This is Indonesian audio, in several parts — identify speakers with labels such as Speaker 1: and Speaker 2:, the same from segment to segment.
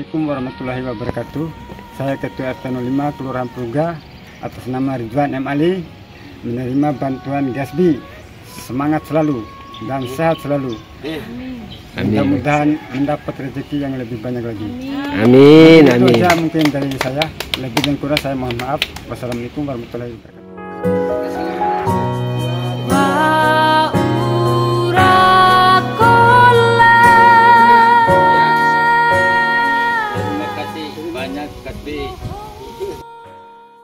Speaker 1: Assalamualaikum warahmatullahi wabarakatuh. Saya Ketua RT 05 Kelurahan Pruga atas nama Ridwan M. Ali menerima bantuan Gasbi. Semangat selalu dan sehat selalu. Mudah-mudahan mendapat rezeki yang lebih banyak lagi.
Speaker 2: Amin.
Speaker 1: Itu
Speaker 2: Amin.
Speaker 1: saja mungkin dari saya. Lebih dan kurang saya mohon maaf. Wassalamualaikum warahmatullahi wabarakatuh.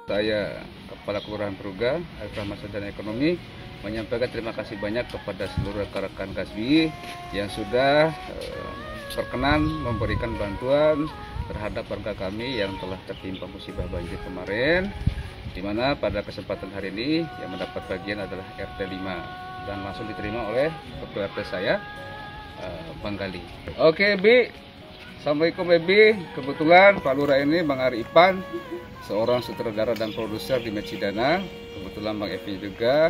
Speaker 3: Saya Kepala Kelurahan Pruga, Alfa Masa dan Ekonomi, menyampaikan terima kasih banyak kepada seluruh rekan-rekan Gasbi yang sudah berkenan memberikan bantuan terhadap warga kami yang telah tertimpa musibah banjir kemarin, di mana pada kesempatan hari ini yang mendapat bagian adalah RT 5 dan langsung diterima oleh Ketua RT saya, Bang Gali. Oke, Bi. Assalamualaikum, Bi. Kebetulan Pak Lurah ini Bang Ari Ipan, seorang sutradara dan produser di Mecidana. Kebetulan Bang Evi juga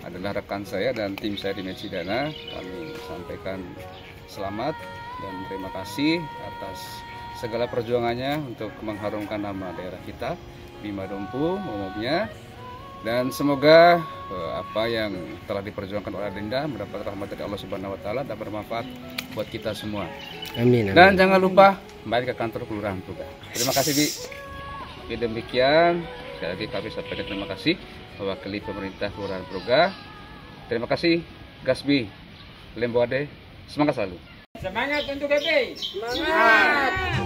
Speaker 3: adalah rekan saya dan tim saya di Mecidana. Kami sampaikan selamat dan terima kasih atas segala perjuangannya untuk mengharumkan nama daerah kita, Bima Dompu umumnya. Dan semoga apa yang telah diperjuangkan oleh Adinda mendapat rahmat dari Allah Subhanahu wa taala dan bermanfaat buat kita semua.
Speaker 2: Amin, amin.
Speaker 3: Dan jangan lupa kembali ke kantor Kelurahan Pruga. Terima kasih, Bi. Oke, demikian sekali lagi kami sampaikan terima kasih mewakili pemerintah Kelurahan Pruga. Terima kasih, Gasbi Lemboade. Semangat selalu.
Speaker 1: Semangat untuk BP. Semangat.